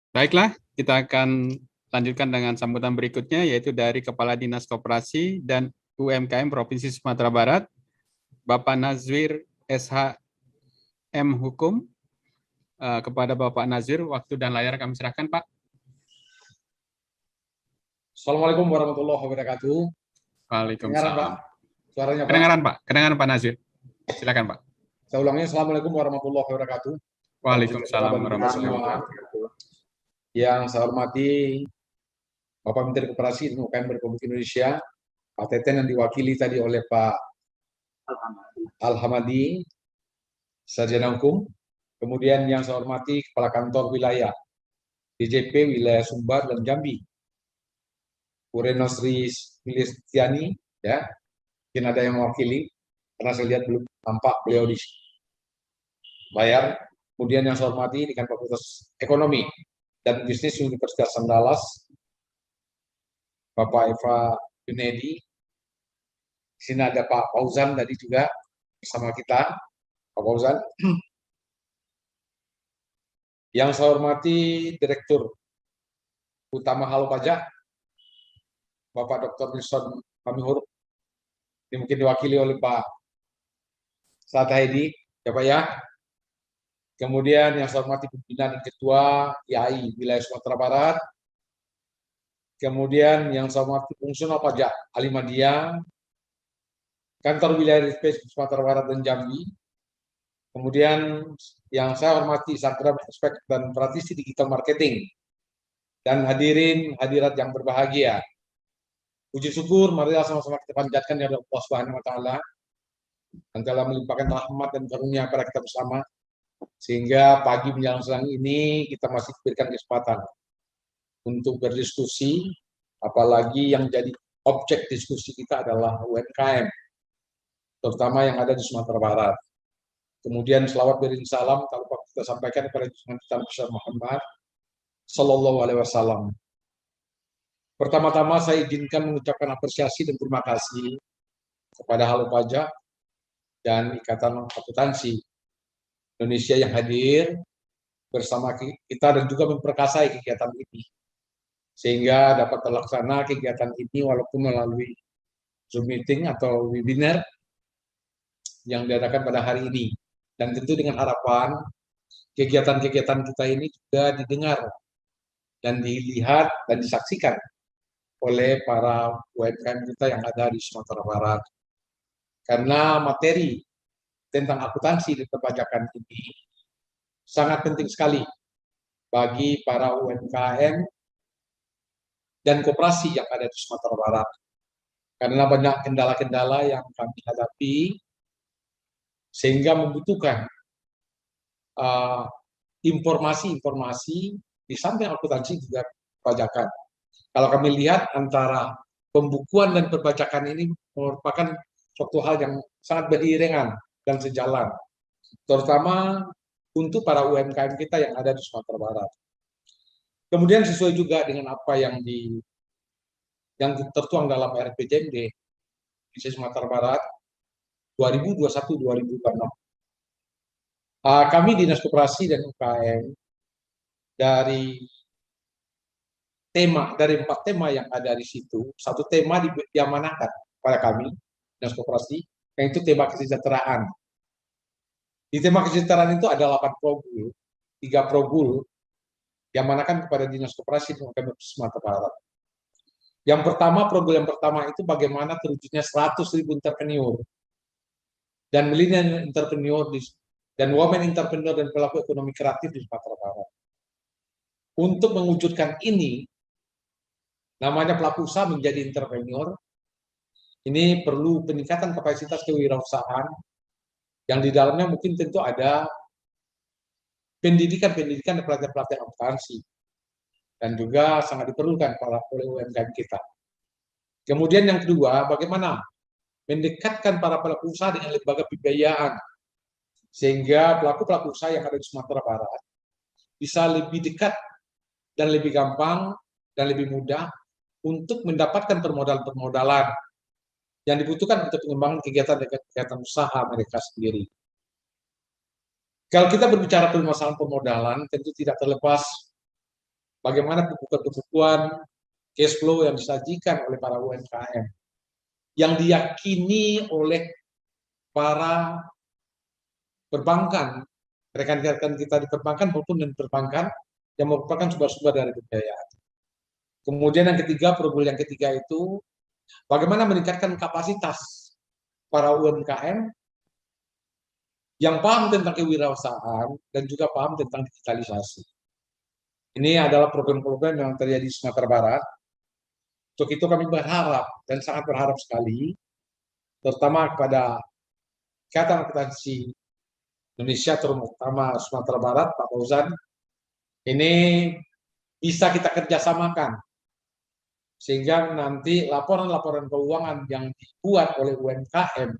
Baiklah, kita akan lanjutkan dengan sambutan berikutnya, yaitu dari Kepala Dinas Koperasi dan UMKM Provinsi Sumatera Barat, Bapak Nazwir SHM Hukum. Kepada Bapak Nazwir, waktu dan layar kami serahkan, Pak. Assalamualaikum warahmatullahi wabarakatuh. Kedengaran, Pak? Waalaikumsalam. Suaranya, Pak? Kedengaran, Pak. Kedengaran, Pak Nazwir. Silakan, Pak. Saya ulangi, Assalamualaikum warahmatullahi wabarakatuh. Waalaikumsalam warahmatullahi wabarakatuh. Yang saya hormati Bapak Menteri Koperasi dan UMKM Republik Indonesia, Pak Teten yang diwakili tadi oleh Pak Al-Hamadi, Sarjana Hukum. Kemudian yang saya hormati Kepala Kantor Wilayah DJP Wilayah Sumbar dan Jambi, Ureno Sri Filistiani, ya, mungkin ada yang mewakili, karena saya lihat belum tampak beliau di layar. Kemudian yang saya hormati Dekan Fakultas Ekonomi dan Bisnis Universitas Andalas, Bapak Eva Junedi. Di sini ada Pak Fauzan tadi juga bersama kita, Pak Fauzan. Yang saya hormati Direktur Utama Halo Pajak, Bapak Dr. Nilson Pamihur. Ini mungkin diwakili oleh Pak Satahedi, ya Pak ya. Kemudian yang saya hormati pimpinan dan ketua IAI Wilayah Sumatera Barat. Kemudian yang saya hormati fungsional pajak Alimadia, Kantor Wilayah DSP Sumatera Barat dan Jambi. Kemudian yang saya hormati Sakram Aspek dan Praktisi Digital Marketing. Dan hadirat yang berbahagia. Puji syukur, marilah sama-sama kita panjatkan ya Allah Subhanahu wa taala yang telah melimpahkan rahmat dan karunia kepada kita bersama, sehingga pagi menjelang siang ini kita masih diberikan kesempatan untuk berdiskusi, apalagi yang jadi objek diskusi kita adalah UMKM, terutama yang ada di Sumatera Barat. Kemudian selawat beri salam kalau kita sampaikan kepada Junjungan kita besar Muhammad Sallallahu Alaihi Wasallam. Pertama-tama saya izinkan mengucapkan apresiasi dan terima kasih kepada Halo Pajak dan Ikatan Akuntansi Indonesia yang hadir bersama kita dan juga memperkasai kegiatan ini, sehingga dapat terlaksana kegiatan ini walaupun melalui Zoom meeting atau webinar yang diadakan pada hari ini. Dan tentu dengan harapan kegiatan-kegiatan kita ini juga didengar dan dilihat dan disaksikan oleh para UMKM kita yang ada di Sumatera Barat. Karena materi tentang akuntansi dan perpajakan ini sangat penting sekali bagi para UMKM dan koperasi yang ada di Sumatera Barat. Karena banyak kendala-kendala yang kami hadapi sehingga membutuhkan informasi-informasi di samping akuntansi juga perpajakan. Kalau kami lihat antara pembukuan dan perpajakan ini merupakan suatu hal yang sangat beriringan dan sejalan, terutama untuk para UMKM kita yang ada di Sumatera Barat. Kemudian sesuai juga dengan apa yang tertuang dalam RPJMD di Sumatera Barat 2021-2026. Kami Dinas Koperasi dan UKM dari 4 tema yang ada di situ, satu tema diamanahkan pada kami Dinas Koperasi, yaitu tema kesejahteraan. Di tema kesejahteraan itu ada 8 progul, 3 progul diamanahkan kepada Dinas Koperasi dan UKM Sumatera Barat. Yang pertama, progul yang pertama itu bagaimana terwujudnya 100.000 entrepreneur dan milenial entrepreneur dan women entrepreneur dan pelaku ekonomi kreatif di Sumatera Barat. Untuk mewujudkan ini, namanya pelaku usaha menjadi entrepreneur, ini perlu peningkatan kapasitas kewirausahaan yang di dalamnya mungkin tentu ada pendidikan dan pelatihan-pelatihan akuntansi, dan juga sangat diperlukan oleh UMKM kita. Kemudian yang kedua, bagaimana mendekatkan para pelaku usaha dengan lembaga pembiayaan, sehingga pelaku-pelaku usaha yang ada di Sumatera Barat bisa lebih dekat dan lebih gampang dan lebih mudah untuk mendapatkan permodalan-permodalan yang dibutuhkan untuk pengembangan kegiatan usaha mereka sendiri. Kalau kita berbicara permasalahan permodalan, tentu tidak terlepas bagaimana pembukuan cash flow yang disajikan oleh para UMKM yang diyakini oleh para perbankan, rekan-rekan kita di perbankan maupun di perbankan yang merupakan sumber-sumber dari pembiayaan. Kemudian yang ketiga, problem yang ketiga itu bagaimana meningkatkan kapasitas para UMKM yang paham tentang kewirausahaan dan juga paham tentang digitalisasi. Ini adalah program-program yang terjadi di Sumatera Barat. Untuk itu kami berharap dan sangat berharap sekali, terutama kepada Ikatan Akuntansi Indonesia, terutama Sumatera Barat, Pak Fauzan, ini bisa kita kerjasamakan sehingga nanti laporan-laporan keuangan yang dibuat oleh UMKM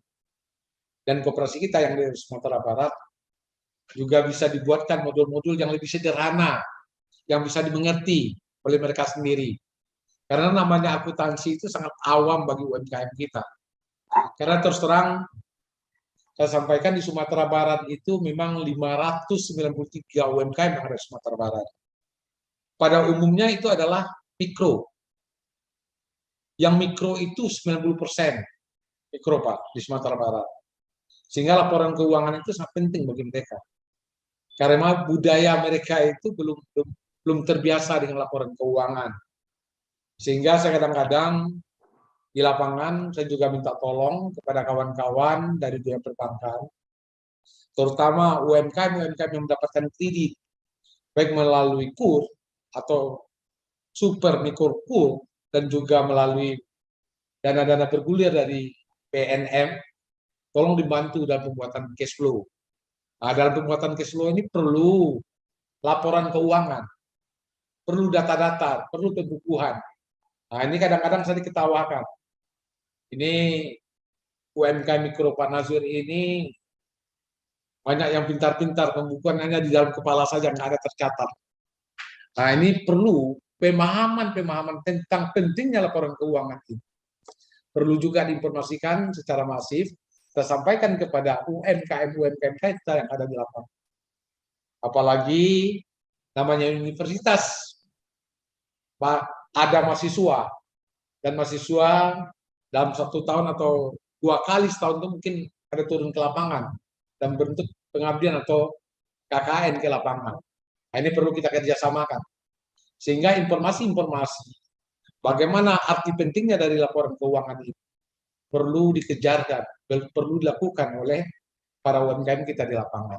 dan koperasi kita yang di Sumatera Barat juga bisa dibuatkan modul-modul yang lebih sederhana, yang bisa dimengerti oleh mereka sendiri. Karena namanya akuntansi itu sangat awam bagi UMKM kita. Karena terus terang, saya sampaikan di Sumatera Barat itu memang 593 UMKM yang ada di Sumatera Barat. Pada umumnya itu adalah mikro. Yang mikro itu 90% mikro, Pak, di Sumatera Barat. Sehingga laporan keuangan itu sangat penting bagi mereka. Karena budaya mereka itu belum terbiasa dengan laporan keuangan. Sehingga saya kadang-kadang di lapangan saya juga minta tolong kepada kawan-kawan dari dunia perbankan, terutama UMKM yang mendapatkan kredit, baik melalui KUR atau super mikro KUR dan juga melalui dana-dana bergulir dari PNM, tolong dibantu dalam pembuatan cash flow. Nah, dalam pembuatan cash flow ini perlu laporan keuangan, perlu data-data, perlu pembukuan. Nah, ini kadang-kadang saya diketawakan. Ini UMKM Mikro Pak Nazwir ini banyak yang pintar-pintar, pembukuan hanya di dalam kepala saja, nggak ada tercatat. Nah, ini perlu pemahaman tentang pentingnya laporan keuangan ini. Perlu juga diinformasikan secara masif, kita sampaikan kepada UMKM kita yang ada di lapangan. Apalagi namanya universitas, Pak, ada mahasiswa, dan mahasiswa dalam 1 tahun atau 2 kali setahun itu mungkin ada turun ke lapangan dan bentuk pengabdian atau KKN ke lapangan. Nah, ini perlu kita kerjasamakan sehingga informasi-informasi bagaimana arti pentingnya dari laporan keuangan ini perlu dikejarkan, perlu dilakukan oleh para UMKM kita di lapangan.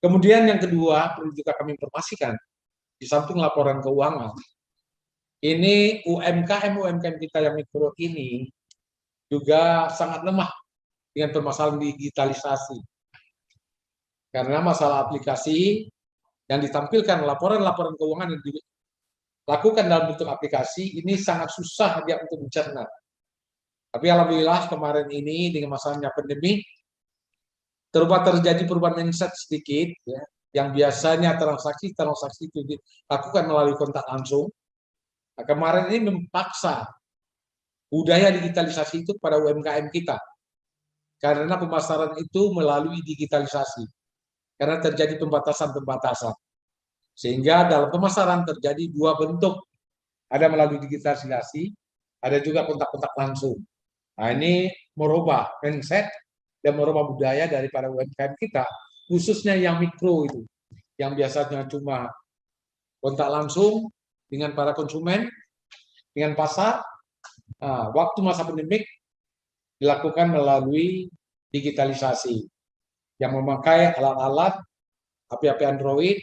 Kemudian yang kedua perlu juga kami informasikan di samping laporan keuangan, ini UMKM kita yang mikro ini juga sangat lemah dengan permasalahan digitalisasi. Karena masalah aplikasi yang ditampilkan laporan-laporan keuangan yang dilakukan dalam bentuk aplikasi ini sangat susah dia untuk mencerna. Tapi alhamdulillah kemarin ini dengan masalahnya pandemi terjadi perubahan mindset sedikit ya, yang biasanya transaksi itu dilakukan melalui kontak langsung. Nah, kemarin ini memaksa budaya digitalisasi itu pada UMKM kita. Karena pemasaran itu melalui digitalisasi. Karena terjadi pembatasan-pembatasan. Sehingga dalam pemasaran terjadi 2 bentuk. Ada melalui digitalisasi, ada juga kontak-kontak langsung. Nah, ini merubah mindset dan merubah budaya daripada UMKM kita, khususnya yang mikro itu. Yang biasanya cuma kontak langsung dengan para konsumen, dengan pasar. Nah, waktu masa pandemik dilakukan melalui digitalisasi yang memakai alat-alat HP Android,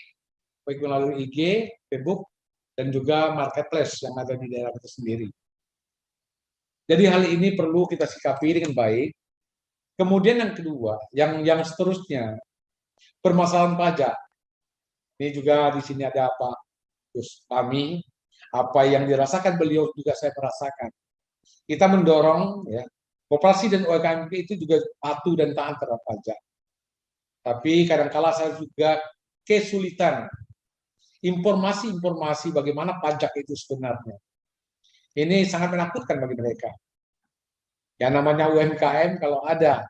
baik melalui IG, Facebook, dan juga marketplace yang ada di daerah kita sendiri. Jadi hal ini perlu kita sikapi dengan baik. Kemudian yang kedua, yang seterusnya, permasalahan pajak. Ini juga di sini ada Pak Gus Pami, apa yang dirasakan beliau juga saya merasakan. Kita mendorong ya, koperasi dan UMKM itu juga patuh dan taat terhadap pajak. Tapi kadang-kala saya juga kesulitan informasi-informasi bagaimana pajak itu sebenarnya. Ini sangat menakutkan bagi mereka. Yang namanya UMKM kalau ada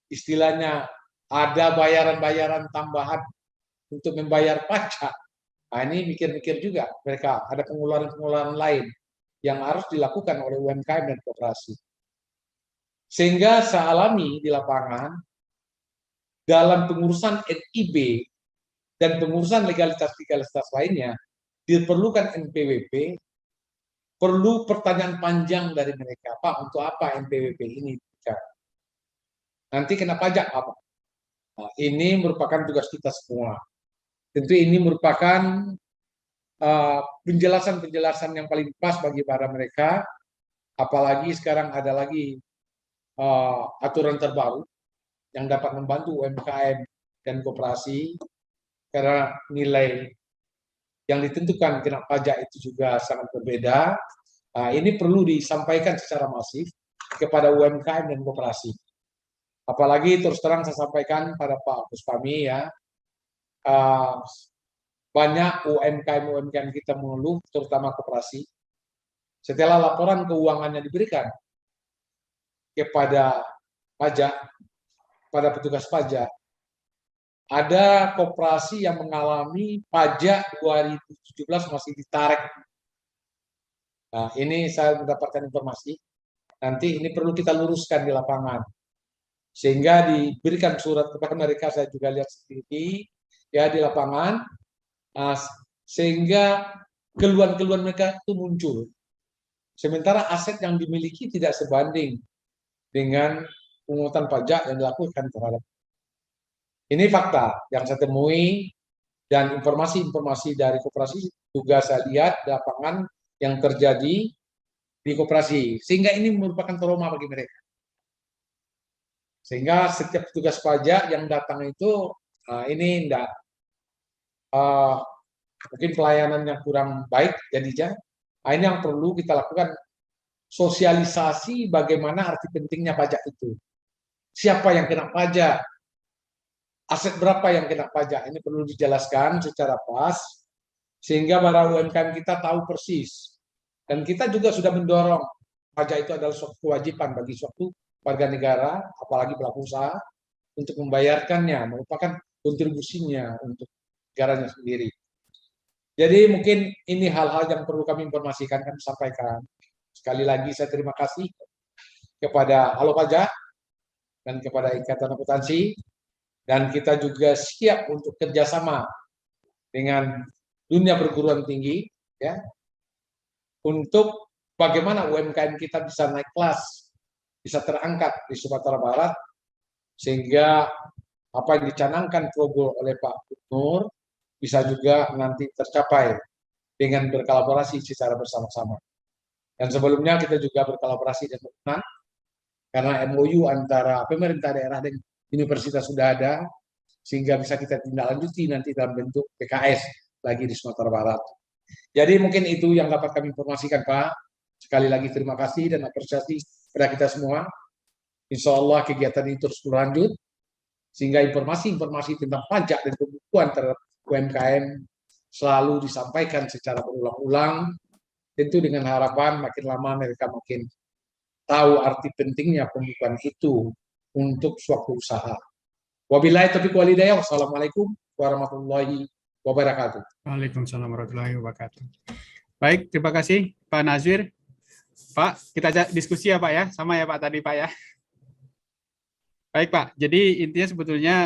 istilahnya ada bayaran-bayaran tambahan untuk membayar pajak, Nah, ini mikir-mikir juga mereka ada pengeluaran-pengeluaran lain yang harus dilakukan oleh UMKM dan koperasi. Sehingga saya alami di lapangan dalam pengurusan NIB dan pengurusan legalitas-legalitas lainnya diperlukan NPWP, perlu pertanyaan panjang dari mereka, Pak, untuk apa NPWP ini? Nanti kena pajak apa? Nah, ini merupakan tugas kita semua. Tentu ini merupakan penjelasan-penjelasan yang paling pas bagi para mereka, apalagi sekarang ada lagi aturan terbaru yang dapat membantu UMKM dan koperasi karena nilai yang ditentukan kena pajak itu juga sangat berbeda. Nah, ini perlu disampaikan secara masif kepada UMKM dan koperasi. Apalagi terus terang saya sampaikan pada Pak Puspami ya, banyak UMKM kita mengeluh, terutama koperasi. Setelah laporan keuangannya diberikan kepada pajak, pada petugas pajak, ada koperasi yang mengalami pajak 2017 masih ditarik. Nah, ini saya mendapatkan informasi. Nanti ini perlu kita luruskan di lapangan. Sehingga diberikan surat kepada mereka, saya juga lihat sendiri ya di lapangan, sehingga keluhan-keluhan mereka itu muncul. Sementara aset yang dimiliki tidak sebanding dengan pungutan pajak yang dilakukan terhadap. Ini fakta yang saya temui dan informasi-informasi dari koperasi juga saya lihat di lapangan yang terjadi di koperasi. Sehingga ini merupakan trauma bagi mereka. Sehingga setiap petugas pajak yang datang itu ini enggak mungkin pelayanannya kurang baik jadinya. Nah, ini yang perlu kita lakukan, sosialisasi bagaimana arti pentingnya pajak itu. Siapa yang kena pajak? Aset berapa yang kena pajak? Ini perlu dijelaskan secara pas sehingga para UMKM kita tahu persis. Dan kita juga sudah mendorong pajak itu adalah suatu kewajiban bagi suatu warga negara, apalagi pelaku usaha, untuk membayarkannya, merupakan kontribusinya untuk negaranya sendiri. Jadi mungkin ini hal-hal yang perlu kami informasikan, kami sampaikan. Sekali lagi saya terima kasih kepada Halo Pajak dan kepada Ikatan Akuntansi, dan kita juga siap untuk kerjasama dengan dunia perguruan tinggi, ya, untuk bagaimana UMKM kita bisa naik kelas, bisa terangkat di Sumatera Barat, sehingga apa yang dicanangkan program oleh Pak Gubernur bisa juga nanti tercapai dengan berkolaborasi secara bersama-sama. Dan sebelumnya kita juga berkolaborasi dengan karena MOU antara pemerintah daerah dan universitas sudah ada, sehingga bisa kita tindak lanjuti nanti dalam bentuk PKS lagi di Sumatera Barat. Jadi mungkin itu yang dapat kami informasikan, Pak. Sekali lagi terima kasih dan apresiasi kepada kita semua. Insya Allah kegiatan ini terus berlanjut, sehingga informasi-informasi tentang pajak dan pembukuan terhadap UMKM selalu disampaikan secara berulang-ulang, tentu dengan harapan makin lama mereka makin tahu arti pentingnya pembukuan itu untuk suatu usaha. Wabillahi taufiq wal hidayah. Wassalamualaikum warahmatullahi wabarakatuh. Waalaikumsalam warahmatullahi wabarakatuh. Baik, terima kasih Pak Nazwir. Pak, kita ajak diskusi ya Pak ya, sama ya Pak tadi Pak ya. Baik Pak, jadi intinya sebetulnya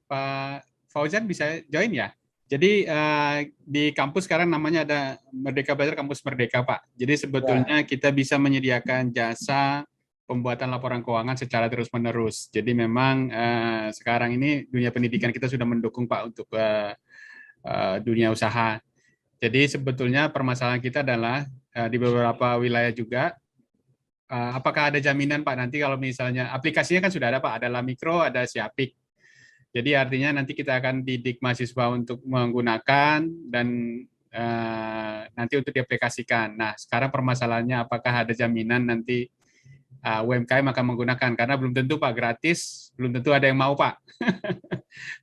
Pak Fauzan bisa join ya. Jadi di kampus sekarang namanya ada Merdeka Belajar Kampus Merdeka Pak. Jadi sebetulnya kita bisa menyediakan jasa pembuatan laporan keuangan secara terus-menerus. Jadi memang sekarang ini dunia pendidikan kita sudah mendukung Pak untuk dunia usaha. Jadi sebetulnya permasalahan kita adalah di beberapa wilayah juga, apakah ada jaminan Pak nanti kalau misalnya aplikasinya kan sudah ada Pak, ada Lamikro, ada Siapik. Jadi artinya nanti kita akan didik mahasiswa untuk menggunakan dan nanti untuk diaplikasikan. Nah sekarang permasalahannya apakah ada jaminan nanti UMKM akan menggunakan, karena belum tentu Pak gratis, belum tentu ada yang mau Pak.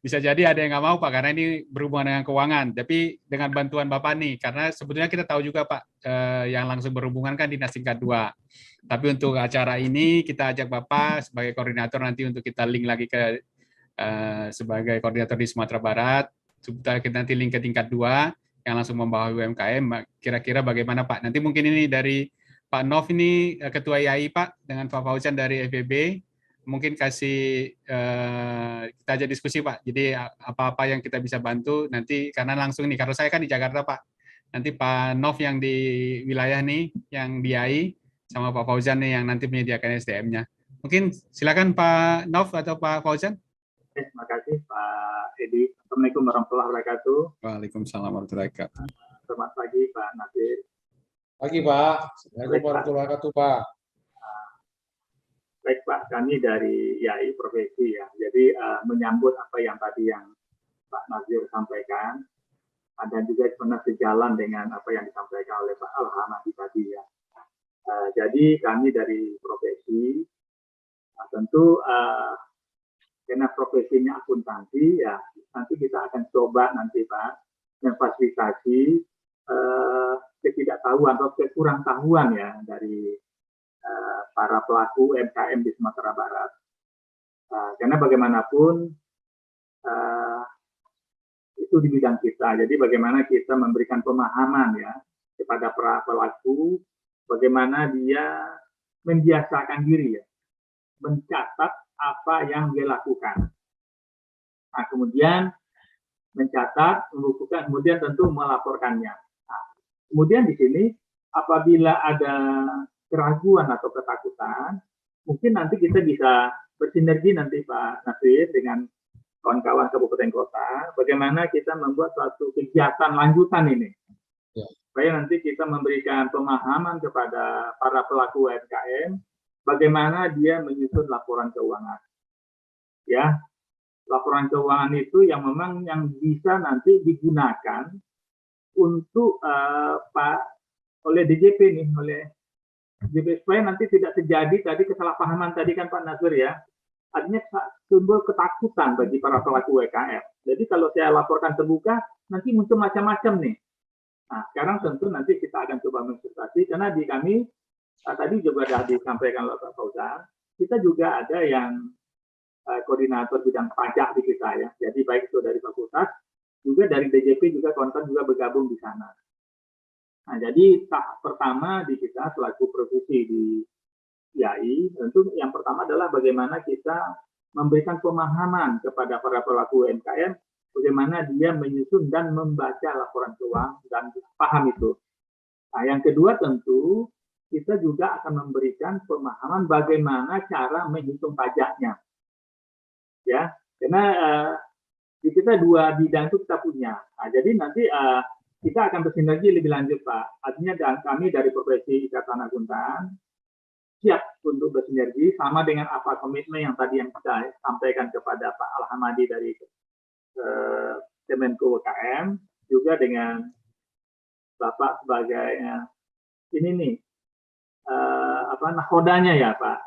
Bisa jadi ada yang nggak mau Pak, karena ini berhubungan dengan keuangan. Tapi dengan bantuan Bapak nih, karena sebetulnya kita tahu juga Pak, yang langsung berhubungan kan Dinas Tingkat 2. Tapi untuk acara ini kita ajak Bapak sebagai koordinator nanti untuk kita link lagi ke sebagai koordinator di Sumatera Barat, kita nanti link ke tingkat 2. yang langsung membawa UMKM. Kira-kira bagaimana Pak? Nanti mungkin ini dari Pak Nov ini Ketua IAI Pak, dengan Pak Fauzan dari FEB, mungkin kasih kita aja diskusi Pak. Jadi apa-apa yang kita bisa bantu nanti, karena langsung nih, kalau saya kan di Jakarta Pak, nanti Pak Nov yang di wilayah nih, yang di IAI, sama Pak Fauzan nih yang nanti menyediakan SDM-nya. Mungkin silakan Pak Nov atau Pak Fauzan. Terima kasih Pak Edi. Assalamualaikum warahmatullahi wabarakatuh. Waalaikumsalam warahmatullahi wabarakatuh. Selamat pagi Pak Nasir. Pagi Pak. Assalamualaikum warahmatullahi wabarakatuh Pak. Baik Pak, kami dari IAI Profesi ya. Jadi menyambut apa yang tadi yang Pak Nasir sampaikan, dan juga sebenarnya sejalan dengan apa yang disampaikan oleh Pak Al-Hamadi tadi ya. Jadi kami dari Profesi, tentu karena profesinya akuntansi ya, nanti kita akan coba nanti Pak memfasilitasi ketidaktahuan atau kekurangtahuan ya dari para pelaku UMKM di Sumatera Barat. Karena bagaimanapun itu di bidang kita. Jadi bagaimana kita memberikan pemahaman ya kepada para pelaku, bagaimana dia membiasakan diri ya, mencatat apa yang dia lakukan. Nah, kemudian mencatat, membukukan, kemudian tentu melaporkannya. Nah, kemudian di sini apabila ada keraguan atau ketakutan, mungkin nanti kita bisa bersinergi nanti Pak Nasir dengan kawan-kawan kabupaten kota, bagaimana kita membuat suatu kegiatan lanjutan ini. Ya. Supaya nanti kita memberikan pemahaman kepada para pelaku UMKM, bagaimana dia menyusun laporan keuangan. Ya, laporan keuangan itu yang memang yang bisa nanti digunakan untuk oleh DJP nih, oleh DJP, supaya nanti tidak terjadi tadi kesalahpahaman tadi kan Pak Nasir ya. Artinya timbul ketakutan bagi para pelaku UMKM. Jadi kalau saya laporkan terbuka, nanti muncul macam-macam nih. Nah, sekarang tentu nanti kita akan coba mensurvei, karena di kami tadi juga sudah disampaikan oleh Pak Fauzan, kita juga ada yang koordinator bidang pajak di kita ya. Jadi baik itu dari fakultas, juga dari DJP juga kawan-kawan juga bergabung di sana. Nah, jadi tahap pertama di kita selaku profesi di IAI, tentu yang pertama adalah bagaimana kita memberikan pemahaman kepada para pelaku UMKM, bagaimana dia menyusun dan membaca laporan keuangan dan paham itu. Nah, yang kedua tentu kita juga akan memberikan pemahaman bagaimana cara menghitung pajaknya. Ya, karena di kita dua bidang itu kita punya. Nah, jadi nanti kita akan bersinergi lebih lanjut Pak. Artinya kami dari Profesi Ikatan Akuntan siap untuk bersinergi sama dengan apa komitmen yang tadi yang kita sampaikan kepada Pak Al-Hamadi dari Kemenko UKM, juga dengan Bapak sebagai ini nih nahodanya ya Pak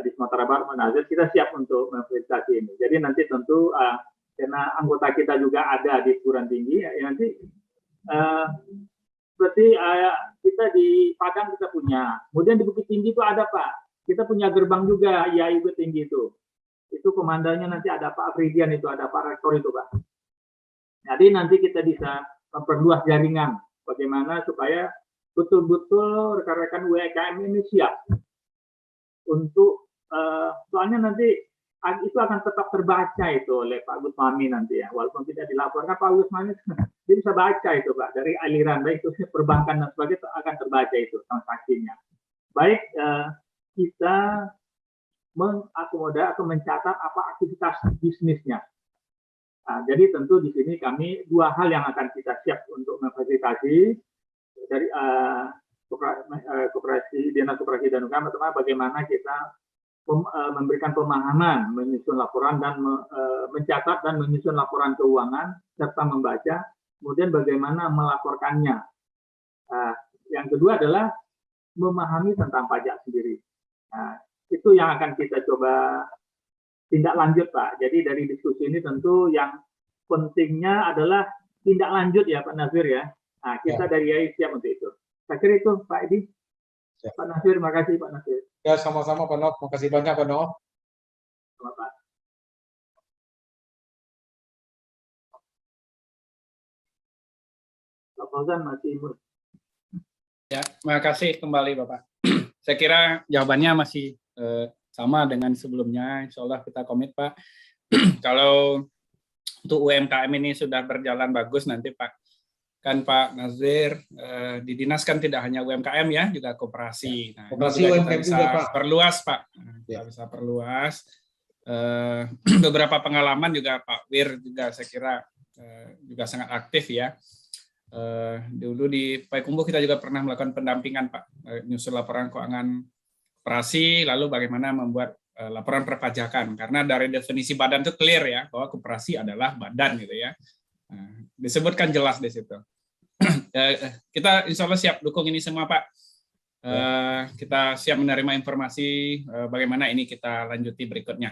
di Sumatera Barat Nazir, kita siap untuk memfasilitasi ini. Jadi nanti tentu karena anggota kita juga ada di perguruan tinggi, ya nanti berarti kita di Padang kita punya, kemudian di Bukit Tinggi itu ada Pak, kita punya gerbang juga IAI Bukit Tinggi itu komandannya nanti ada Pak Fridian, itu ada Pak Rektor itu Pak. Jadi nanti kita bisa memperluas jaringan, bagaimana supaya betul-betul rekan-rekan UMKM ini siap untuk soalnya nanti itu akan tetap terbaca itu oleh Pak Gusmami nanti ya, walaupun tidak dilaporkan Pak Gusmami dia bisa baca itu Pak dari aliran baik itu perbankan dan sebagainya, itu akan terbaca itu transaksinya. Baik kita mengakomoda atau mencatat apa aktivitas bisnisnya. Nah, jadi tentu di sini kami dua hal yang akan kita siap untuk memfasilitasi dari koperasi Dinas Koperasi dan UKM, bagaimana kita memberikan pemahaman, menyusun laporan dan mencatat dan menyusun laporan keuangan serta membaca, kemudian bagaimana melaporkannya. Yang kedua adalah memahami tentang pajak sendiri. Nah, itu yang akan kita coba tindak lanjut Pak. Jadi dari diskusi ini tentu yang pentingnya adalah tindak lanjut ya Pak Nazir ya. Nah, kita dari IAI siap untuk itu. Saya kira itu Pak Edi. Pak Nasir, terima kasih Pak Nasir. Ya, sama-sama Pak Nov. Terima kasih banyak Pak Nov. Sama Pak. Fauzan masih Ya, terima kasih kembali Bapak. Saya kira jawabannya masih sama dengan sebelumnya. Insya Allah kita komit Pak. Kalau untuk UMKM ini sudah berjalan bagus nanti Pak, kan Pak Nazwir di dinas kan tidak hanya UMKM ya, juga koperasi. Nah, Koperasi ini juga UMKM kita bisa juga, Pak. perluas Pak. Kita Ya. bisa perluas. Beberapa pengalaman juga Pak Wir juga saya kira juga sangat aktif ya. Dulu di Payakumbuh kita juga pernah melakukan pendampingan Pak, nyusun laporan keuangan koperasi, lalu bagaimana membuat laporan perpajakan, karena dari definisi badan itu clear ya, bahwa koperasi adalah badan gitu ya. Disebutkan jelas di situ. Kita insya Allah siap dukung ini semua Pak. Kita siap menerima informasi bagaimana ini kita lanjuti berikutnya.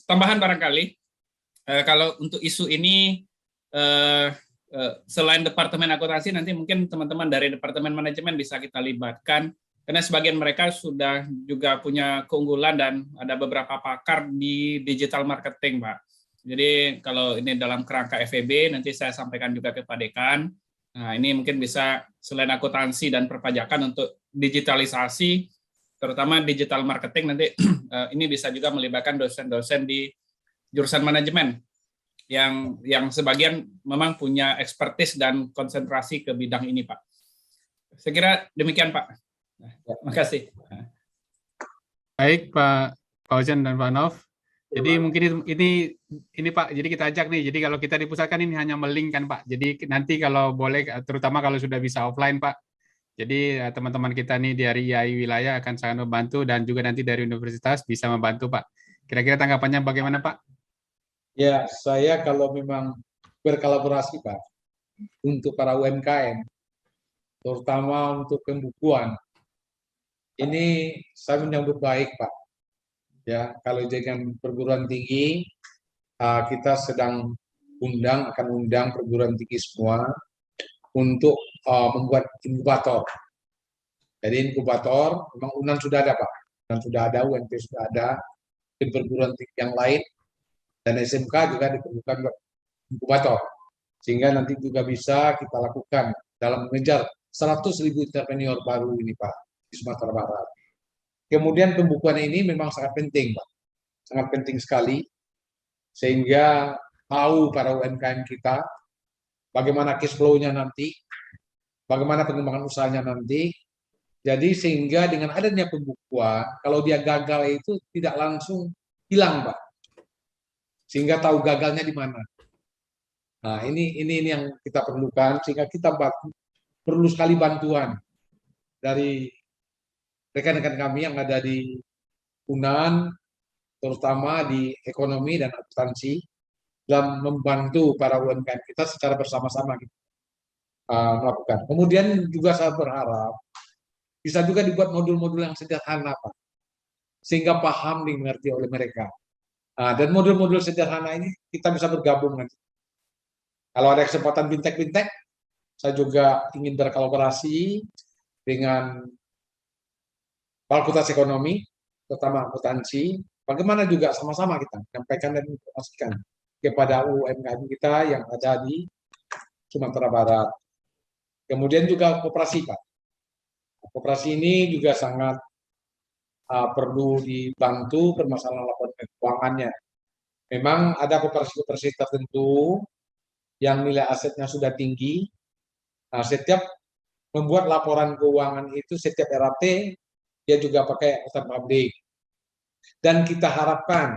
Tambahan barangkali, kalau untuk isu ini selain Departemen Akuntansi, nanti mungkin teman-teman dari Departemen Manajemen bisa kita libatkan, karena sebagian mereka sudah juga punya keunggulan dan ada beberapa pakar di digital marketing, Pak. Jadi kalau ini dalam kerangka FEB, nanti saya sampaikan juga ke Pak Dekan. Nah, ini mungkin bisa selain akuntansi dan perpajakan untuk digitalisasi, terutama digital marketing, nanti ini bisa juga melibatkan dosen-dosen di jurusan manajemen yang sebagian memang punya expertise dan konsentrasi ke bidang ini, Pak. Saya kira demikian, Pak. Terima kasih. Baik, Pak Fauzan dan Pak Nov. Jadi mungkin ini Pak, jadi kita ajak nih. Jadi kalau kita di pusat kan ini hanya melink kan Pak. Jadi nanti kalau boleh, terutama kalau sudah bisa offline Pak. Jadi teman-teman kita nih dari IAI wilayah akan sangat membantu, dan juga nanti dari universitas bisa membantu Pak. Kira-kira tanggapannya bagaimana Pak? Ya, saya kalau memang berkolaborasi Pak, untuk para UMKM, terutama untuk pembukuan, ini saya menyambut baik Pak. Ya, kalau dengan perguruan tinggi, kita sedang akan undang perguruan tinggi semua untuk membuat inkubator. Jadi inkubator, memang UNAN sudah ada Pak, UNAN sudah ada, UNP sudah ada, di perguruan tinggi yang lain, dan SMK juga diperlukan inkubator. Sehingga nanti juga bisa kita lakukan dalam mengejar 100.000 entrepreneur baru ini Pak, di Sumatera Barat. Kemudian pembukuan ini memang sangat penting Pak, sangat penting sekali, sehingga tahu para UMKM kita bagaimana cash flow-nya nanti, bagaimana pengembangan usahanya nanti. Jadi sehingga dengan adanya pembukuan, kalau dia gagal itu tidak langsung hilang Pak, sehingga tahu gagalnya di mana. Nah ini yang kita perlukan, sehingga kita perlu sekali bantuan dari rekan-rekan kami yang ada di UNAN, terutama di ekonomi dan akuntansi, dalam membantu para UMKM kita secara bersama-sama kita melakukan. Kemudian juga saya berharap bisa juga dibuat modul-modul yang sederhana Pak, sehingga paham dimengerti oleh mereka. Dan modul-modul sederhana ini kita bisa bergabung nanti. Kalau ada kesempatan bintek-bintek, saya juga ingin berkolaborasi dengan Fakultas Ekonomi, terutama akuntansi, bagaimana juga sama-sama kita menyampaikan dan informasikan kepada UMKM kita yang ada di Sumatera Barat. Kemudian juga koperasi Pak. Koperasi ini juga sangat perlu dibantu permasalahan laporan keuangannya. Memang ada koperasi-koperasi tertentu yang nilai asetnya sudah tinggi. Nah, setiap membuat laporan keuangan itu, setiap RAT, dia juga pakai akuntan publik. Dan kita harapkan,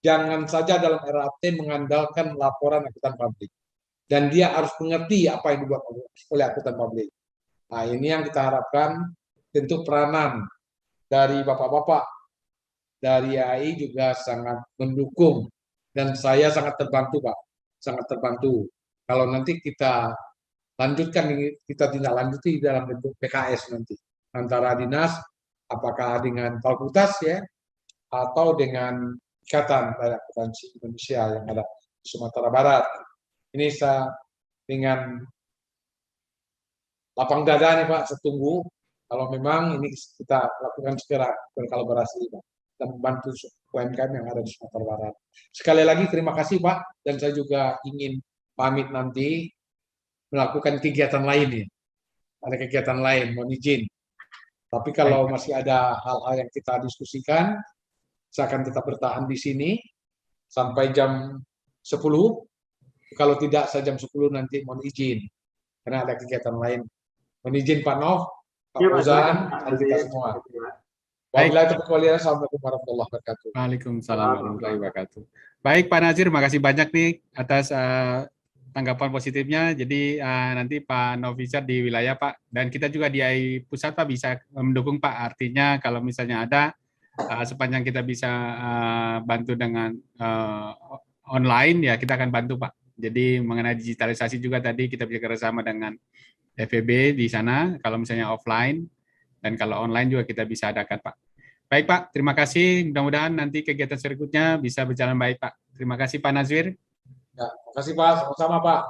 jangan saja dalam RAT mengandalkan laporan akuntan publik. Dan dia harus mengerti apa yang dibuat oleh akuntan publik. Nah, ini yang kita harapkan, tentu peranan dari Bapak-Bapak dari IAI juga sangat mendukung. Dan saya sangat terbantu Pak, sangat terbantu. Kalau nanti kita lanjutkan, kita tindak lanjuti dalam bentuk PKS nanti. Antara dinas, apakah dengan fakultas ya, atau dengan Ikatan Akuntansi Indonesia yang ada di Sumatera Barat. Ini saya dengan lapang dada nih Pak, setunggu kalau memang ini kita lakukan segera berkolaborasi Pak, dan membantu UMKM yang ada di Sumatera Barat. Sekali lagi terima kasih Pak, dan saya juga ingin pamit nanti melakukan kegiatan lain ya. Ada kegiatan lain, mohon izin. Tapi kalau masih ada hal-hal yang kita diskusikan, saya akan tetap bertahan di sini sampai jam 10. Kalau tidak, saya jam 10 nanti mohon izin. Karena ada kegiatan lain. Mohon izin Pak Nov, Pak Iya, Pak, Fauzan, silakan, Pak dan kita Nazir. semua. Baik. Wabillahi taufiq wal hidayah. Assalamualaikum warahmatullahi wabarakatuh. Waalaikumsalam warahmatullahi wabarakatuh. Baik Pak Nazir, makasih banyak nih atas tanggapan positifnya. Jadi nanti Pak Novisar di wilayah Pak, dan kita juga di AI Pusat Pak bisa mendukung Pak. Artinya kalau misalnya ada sepanjang kita bisa bantu dengan online ya kita akan bantu Pak. Jadi mengenai digitalisasi juga tadi kita bekerjasama dengan FEB di sana kalau misalnya offline, dan kalau online juga kita bisa adakan Pak. Baik Pak, terima kasih. Mudah-mudahan nanti kegiatan berikutnya bisa berjalan baik Pak. Terima kasih Pak Nazwir. Ya, terima kasih Pak, sama-sama Pak.